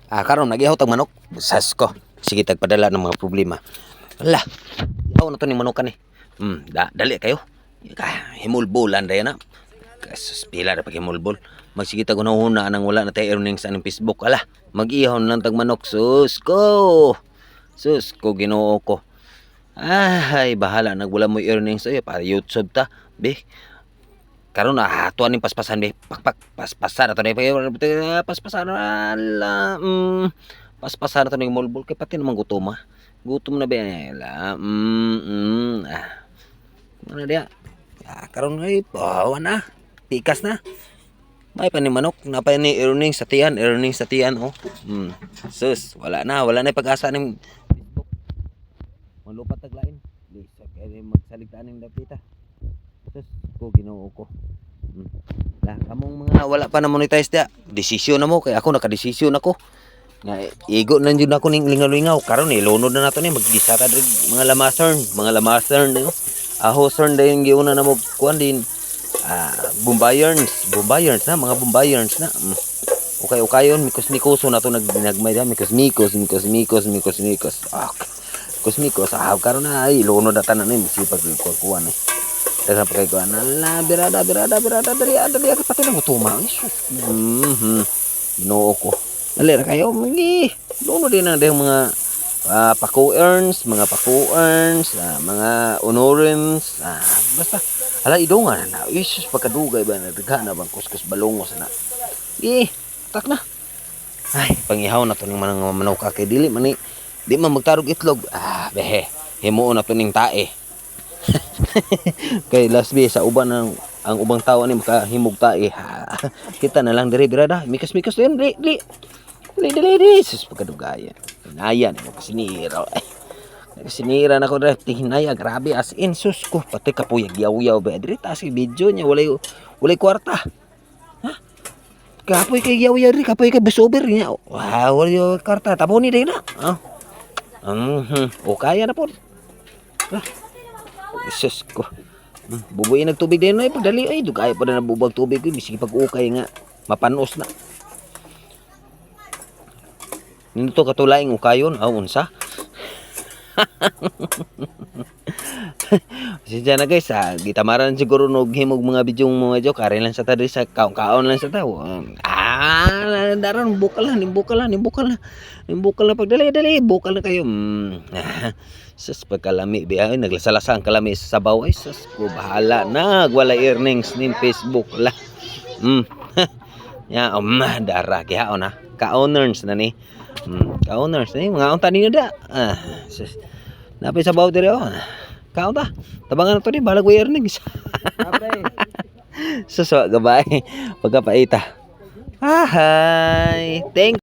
Karon nagihaw tag manok. Sas ko. Sige tagpadala ng mga problema. Ala. Ihaw na to ni manok ni. Dali kayo. Himulbulan dayon na. Kasus pila ra pag himulbol. Magsige tag una nang wala na tay earnings sa Facebook. Ala, mag-ihaw na lang tag manok. Sus ko. Sus ko Ginoo ko. Ay, bahala nagwala mo earnings ay para YouTube ta. Be. Karon tuan ning paspasan be. Pakpak paspasan ato ni paspasan ala. Paspasan ato ning mulbol kay pati naman gutom ah. Gutom na be la. Ano dia? Karon ay bawa na. Tikas na. May pa ni manok, napay ni earnings sa tiyan oh. Sus, wala na pag-asa ning Facebook. Malupat taglain. Di sa kay magsaligtaan ning dapita. Sus, ko Ginoo ko. Lah, kamong mga wala pa na monetize dia. Desisyon na mo kay ako nakadesisyon ako. Nga igo na jud ako ning lingaw-lingaw. Karon ilunod na nato ni maggisa ta mga lamasern no. Ahosern dayon giuna na mo kuan din. Bumbayerns na mga bumbayerns na. Ukayon mikos-mikoso na to nagmay da mikos. Kosmikos karon na ay lono data na ni sipag kuan eh. Dagan pa kay kuan ala birada diri ka pati nang utuma. Jesus. Ginoo ko. Dali ra kayo magi. Lono din na dayong mga paku earns, mga mga honorings, basta ala idongan na. Jesus pagkadugay ba na daghan na bang kuskus balongos na. Tak na. Ay, pangihaw na to ning mga manok kay dili man ni di man magtarog itlog. Behe, himuon na to ning tae. Kay last be sa uban ang ubang tawo ni makahimog tae. Kita na lang diri birada, mikas-mikas din dili. Sus pagkadugaya. Hinaya na kasinira. Kasinira na ko dre hinaya grabe as in sus ko pati kapuyag yaw-yaw ba diri ta si video niya walay kwarta. Kapoy kay yaw-yaw diri kapoy kay busober niya. Wow, walay kwarta tabo ni dai na. O kaya na po. Sus ko. Bubuin nagtubig din ay pagdali ay dugay pa na bubag tubig ko bisig pag-ukay nga mapanos na. Nito katulaing ukayon unsa? Sige na guys, gitamaran siguro nog himog mga bidyong mga joke kare lang sa tadi sa kaon lang sa tao. Daran bukal na pagdali bukal na kayo. Sus pagkalami biya naglasala-lasa ang kalami sa sabaw ay sus ko bahala wala earnings ning Facebook la. Ya dara kaya na ka-owners na ni. Ka-owners ni mga unta ninyo da. Sus napay sabaw diri kaon ta. Tabangan to ni balag way earnings. Sus gabay pagkapaita. Hi. Thank